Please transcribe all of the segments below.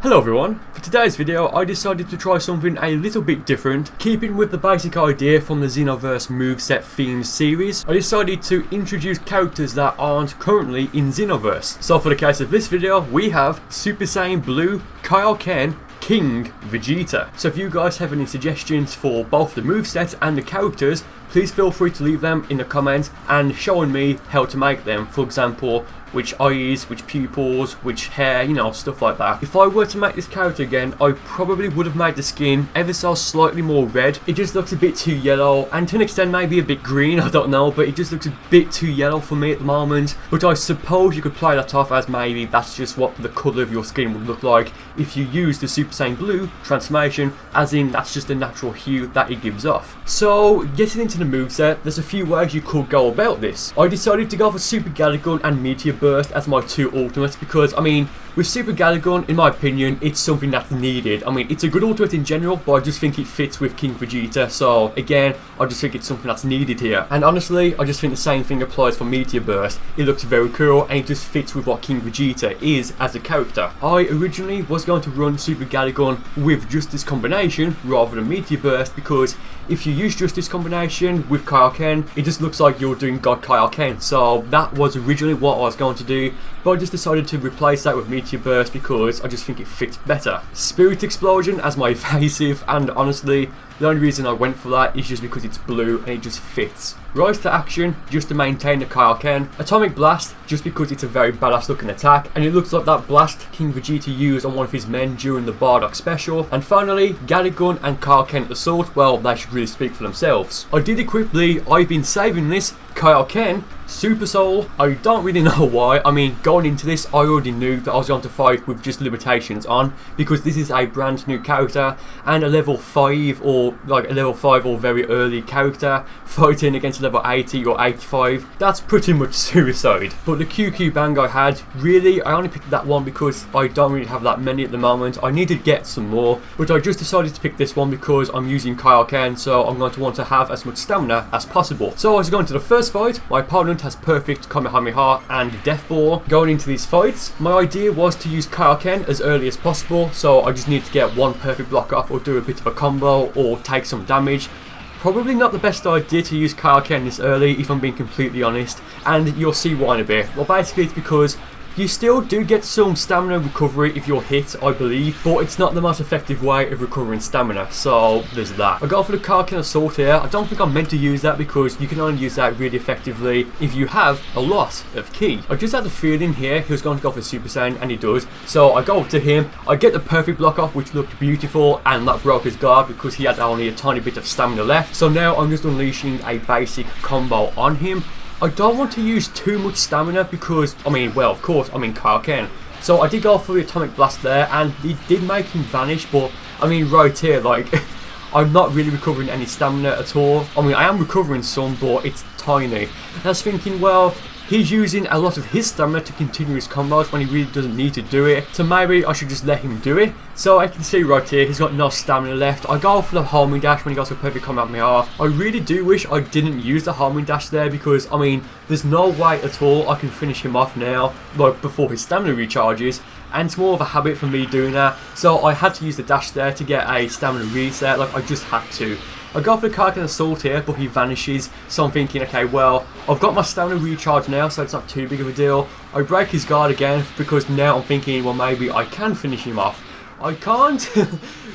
Hello everyone, for today's video I decided to try something a little bit different. Keeping with the basic idea from the Xenoverse moveset themed series, I decided to introduce characters that aren't currently in Xenoverse. So for the case of this video, we have Super Saiyan Blue, Kaioken, King Vegeta. So if you guys have any suggestions for both the movesets and the characters, please feel free to leave them in the comments and showing me how to make them. For example, which eyes, which pupils, which hair, you know, stuff like that. If I were to make this character again, I probably would have made the skin ever so slightly more red. It just looks a bit too yellow, and to an extent maybe a bit green, I don't know, but it just looks a bit too yellow for me at the moment. But I suppose you could play that off as maybe that's just what the colour of your skin would look like if you use the Super Saiyan Blue transformation, as in that's just the natural hue that it gives off. So, getting into the moveset, there's a few ways you could go about this. I decided to go for Super Gun and Meteor Burst as my two ultimates because, I mean, with Super Gun, in my opinion, it's something that's needed. I mean, it's a good ultimate in general, but I just think it fits with King Vegeta, so again, I just think it's something that's needed here. And honestly, I just think the same thing applies for Meteor Burst. It looks very cool, and it just fits with what King Vegeta is as a character. I originally was going to run Super Gun with just this combination rather than Meteor Burst, because if you use just this combination with Kaioken, it just looks like you're doing God Kaioken. So that was originally what I was going to do, but I just decided to replace that with Meteor Burst because I just think it fits better. Spirit Explosion as my evasive, and honestly, the only reason I went for that is just because it's blue and it just fits. Rise to Action, just to maintain the Kaioken. Atomic Blast, just because it's a very badass looking attack, and it looks like that blast King Vegeta used on one of his men during the Bardock special. And finally, Gun and Kaioken Assault, well, they should really speak for themselves. I did equip the I've been saving this Kaioken Super Soul. I don't really know why. I mean, going into this, I already knew that I was going to fight with just limitations on, because this is a brand new character and a level 5 or very early character fighting against level 80 or 85. That's pretty much suicide. But the QQ Bang I had, really, I only picked that one because I don't really have that many at the moment. I need to get some more, but I just decided to pick this one because I'm using Kaioken, so I'm going to want to have as much stamina as possible. So as I go into the first fight, my opponent has perfect Kamehameha and Death Ball. Going into these fights, my idea was to use Kaioken as early as possible, so I just need to get one perfect block off or do a bit of a combo or take some damage. Probably not the best idea to use Kaioken this early, if I'm being completely honest, and you'll see why in a bit. Well, basically it's because you still do get some stamina recovery if you're hit, I believe, but it's not the most effective way of recovering stamina, so there's that. I go for the Kaioken Assault here. I don't think I'm meant to use that because you can only use that really effectively if you have a lot of ki. I just had the feeling here he was going to go for Super Saiyan, and he does, so I go up to him, I get the perfect block off, which looked beautiful, and that broke his guard because he had only a tiny bit of stamina left. So now I'm just unleashing a basic combo on him. I don't want to use too much stamina because, I mean, well, of course, I'm in Kaioken. So I did go for the Atomic Blast there, and it did make him vanish, but, I mean, right here, like, I'm not really recovering any stamina at all. I mean, I am recovering some, but it's tiny. And I was thinking, well, he's using a lot of his stamina to continue his combos when he really doesn't need to do it. So maybe I should just let him do it. So I can see right here, he's got no stamina left. I go for the homing dash when he goes for perfect Kamehameha. I really do wish I didn't use the homing dash there because, I mean, there's no way at all I can finish him off now, like before his stamina recharges. And it's more of a habit for me doing that. So I had to use the dash there to get a stamina reset, like I just had to. I go for the Kaioken Assault here, but he vanishes, so I'm thinking, okay, well, I've got my stamina recharge now, so it's not too big of a deal. I break his guard again, because now I'm thinking, well, maybe I can finish him off. I can't,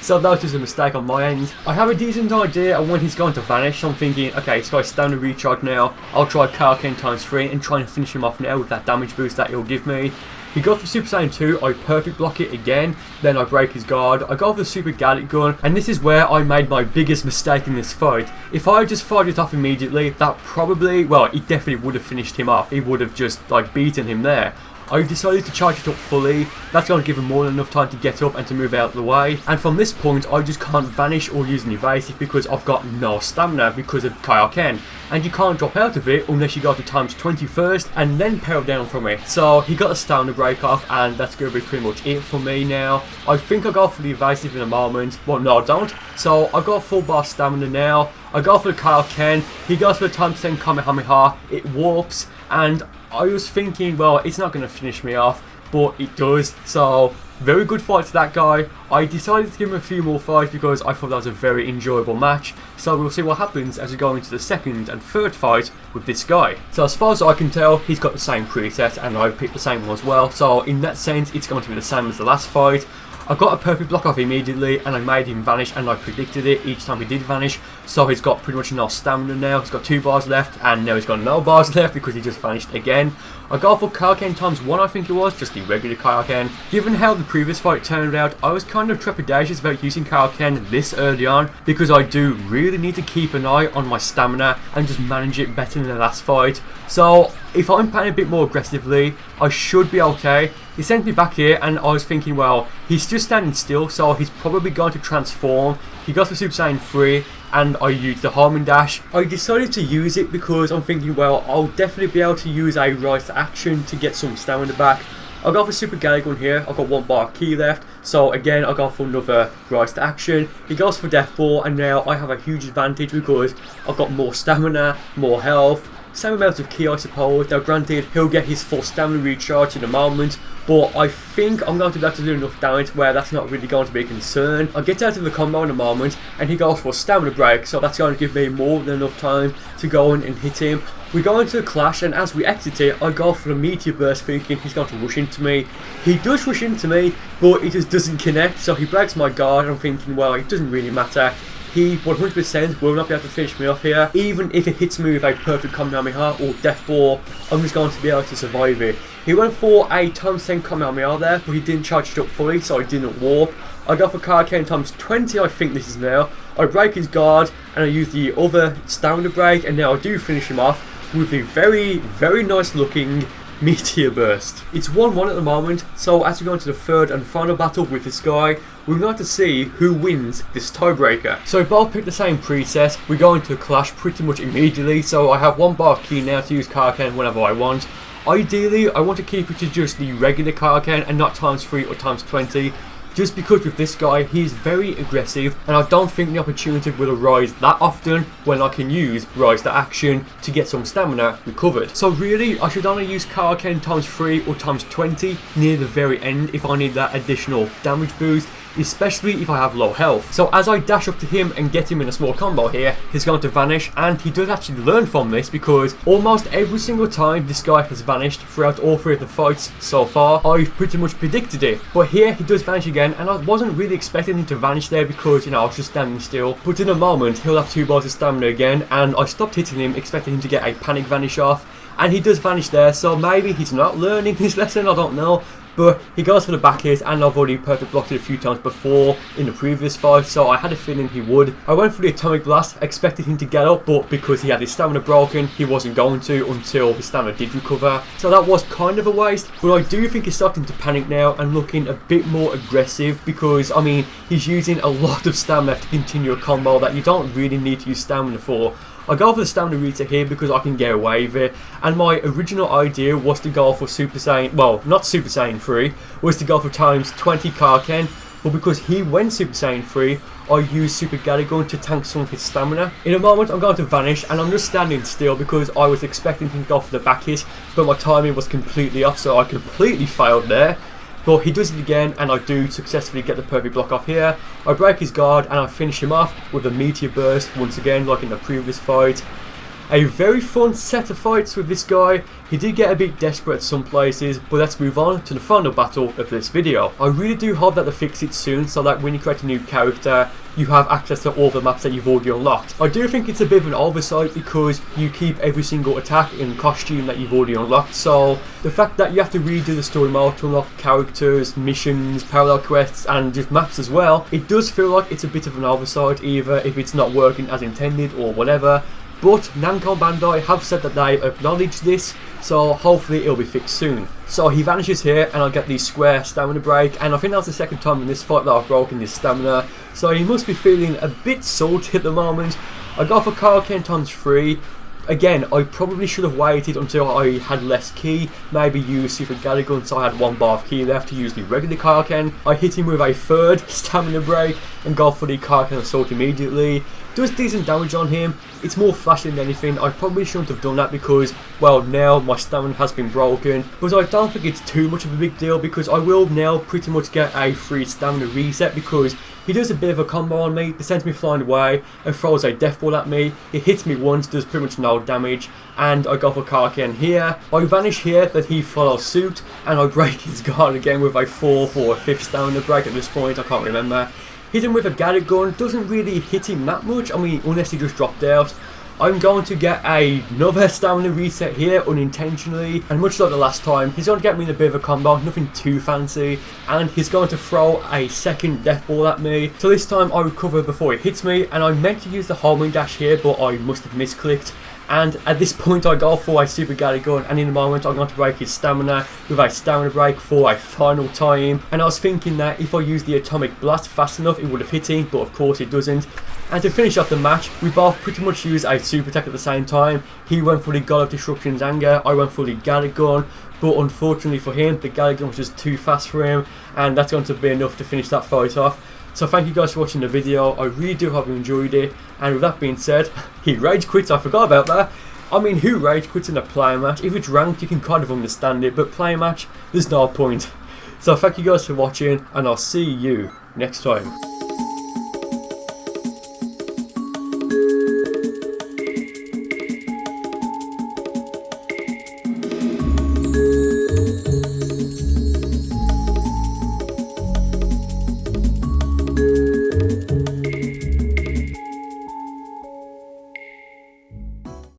so that was just a mistake on my end. I have a decent idea of when he's going to vanish, so I'm thinking, okay, it's got his stamina recharge now, I'll try Kaioken ×3 and try and finish him off now with that damage boost that he'll give me. He goes for Super Saiyan 2, I perfect block it again, then I break his guard, I go for the Super Gun, and this is where I made my biggest mistake in this fight. If I had just fired it off immediately, that probably, well, it definitely would have finished him off. He would have just, like, beaten him there. I decided to charge it up fully. That's going to give him more than enough time to get up and to move out of the way. And from this point, I just can't vanish or use an evasive because I've got no stamina because of Kaioken. And you can't drop out of it unless you go to ×20 first and then power down from it. So he got a stamina break off, and that's going to be pretty much it for me now. I think I'll go for the evasive in a moment. Well, no, I don't. So I got full bar stamina now. I go for the Kaioken. He goes for the ×10 Kamehameha. It warps, and I was thinking, well, it's not going to finish me off, but it does. So Very good fight to that guy. I decided to give him a few more fights because I thought that was a very enjoyable match. So we'll see what happens as we go into the second and third fight with this guy. So as far as I can tell, he's got the same preset and I picked the same one as well. So in that sense, it's going to be the same as the last fight. I got a perfect block off immediately and I made him vanish, and I predicted it each time he did vanish. So he's got pretty much no stamina now. He's got 2 bars left and now he's got no bars left because he just vanished again. I got for Kaioken ×1, I think it was, just the regular Kaioken. Given how the previous fight turned out, I was kind of trepidatious about using Kaioken this early on because I do really need to keep an eye on my stamina and just manage it better than the last fight. So if I'm playing a bit more aggressively, I should be okay. He sent me back here and I was thinking, well, he's just standing still, so he's probably going to transform. He got the Super Saiyan 3 and I used the homing dash. I decided to use it because I'm thinking, well, I'll definitely be able to use a rise to action to get some stamina back. I got for Super Kaioken here, I've got 1 bar key left, so again I got for another rise to action. He goes for Death Ball and now I have a huge advantage because I've got more stamina, more health, same amount of key I suppose. Now granted, he'll get his full stamina recharge in a moment, but I think I'm going to be able to do enough damage where that's not really going to be a concern. I get out of the combo in a moment and he goes for a stamina break, so that's going to give me more than enough time to go in and hit him. We go into a clash and as we exit it, I go for a meteor burst thinking he's going to rush into me. He does rush into me, but he just doesn't connect, so he breaks my guard. I'm thinking, well, it doesn't really matter. He 100% will not be able to finish me off here. Even if it hits me with a perfect Kamehameha or Death Ball, I'm just going to be able to survive it. He went for a ×10 Kamehameha there, but he didn't charge it up fully, so I didn't warp. I go for Kaioken ×20, I think this is now. I break his guard, and I use the other stamina break, and now I do finish him off with the very, very nice looking Meteor Burst. It's 1-1 at the moment, so as we go into the third and final battle with this guy, we're going to see who wins this tiebreaker. So we both picked the same preset. We go into a clash pretty much immediately, so I have 1 bar of key now to use Kaioken whenever I want. Ideally, I want to keep it to just the regular Kaioken and not ×3 or ×20. Just because with this guy, he's very aggressive and I don't think the opportunity will arise that often when I can use rise to action to get some stamina recovered. So really, I should only use Kaioken ×3 or ×20 near the very end if I need that additional damage boost, especially if I have low health. So as I dash up to him and get him in a small combo here, he's going to vanish, and he does actually learn from this because almost every single time this guy has vanished throughout all 3 of the fights so far, I've pretty much predicted it. But here he does vanish again, and I wasn't really expecting him to vanish there because, you know, I was just standing still. But in a moment, he'll have 2 bars of stamina again, and I stopped hitting him expecting him to get a panic vanish off, and he does vanish there, so maybe he's not learning his lesson, I don't know. But he goes for the back hit, and I've already perfect blocked it a few times before in the previous fight, so I had a feeling he would. I went for the atomic blast, expected him to get up, but because he had his stamina broken, he wasn't going to until his stamina did recover. So that was kind of a waste, but I do think he's starting to panic now and looking a bit more aggressive because, I mean, he's using a lot of stamina to continue a combo that you don't really need to use stamina for. I go for the stamina reset here because I can get away with it, and my original idea was to go for Super Saiyan, well, not Super Saiyan 3, was to go for ×20 Kaioken, but because he went Super Saiyan 3, I used Super Kaioken to tank some of his stamina. In a moment I'm going to vanish, and I'm just standing still because I was expecting him to go for the back hit, but my timing was completely off, so I completely failed there. But he does it again, and I do successfully get the perfect block off here. I break his guard and I finish him off with a Meteor Burst once again, like in the previous fight. A very fun set of fights with this guy. He did get a bit desperate at some places, but let's move on to the final battle of this video. I really do hope that they fix it soon so that when you create a new character, you have access to all the maps that you've already unlocked. I do think it's a bit of an oversight because you keep every single attack in costume that you've already unlocked, so the fact that you have to redo the story mode to unlock characters, missions, parallel quests and just maps as well, it does feel like it's a bit of an oversight, either if it's not working as intended or whatever. But Namco Bandai have said that they acknowledge this, so hopefully it'll be fixed soon. So he vanishes here and I get the square stamina break, and I think that's the second time in this fight that I've broken his stamina, so he must be feeling a bit salty at the moment. I go for Kaioken ×3. Again, I probably should have waited until I had less ki, maybe use Super Kaioken so I had 1 bar of ki left to use the regular Kaioken. I hit him with a third stamina break and go for the Kaioken assault immediately. does decent damage on him. It's more flashy than anything. I probably shouldn't have done that because, well, now my stamina has been broken. But I don't think it's too much of a big deal because I will now pretty much get a free stamina reset because he does a bit of a combo on me. He sends me flying away and throws a death ball at me. It hits me once, does pretty much no damage, and I go for Kaioken here. I vanish here, that he follows suit, and I break his guard again with a 4th or 5th stamina break at this point, I can't remember. Hit him with a Gather gun, doesn't really hit him that much, I mean, unless he just dropped out. I'm going to get another stamina reset here unintentionally, and much like the last time, he's going to get me in a bit of a combo, nothing too fancy, and he's going to throw a 2nd death ball at me. So this time I recover before he hits me, and I meant to use the homing dash here, but I must have misclicked. And at this point I go for a super Gather gun, and in a moment I'm going to break his stamina with a stamina break for a final time. And I was thinking that if I used the atomic blast fast enough it would have hit him, but of course it doesn't. And to finish off the match, we both pretty much used a super attack at the same time. He went for the God of Destruction's Anger, I went for the Gather gun, but unfortunately for him, the Gather gun was just too fast for him, and that's going to be enough to finish that fight off. So thank you guys for watching the video, I really do hope you enjoyed it, and with that being said, he rage quits, I forgot about that. I mean, who rage quits in a player match? If it's ranked you can kind of understand it, but player match, there's no point. So thank you guys for watching, and I'll see you next time.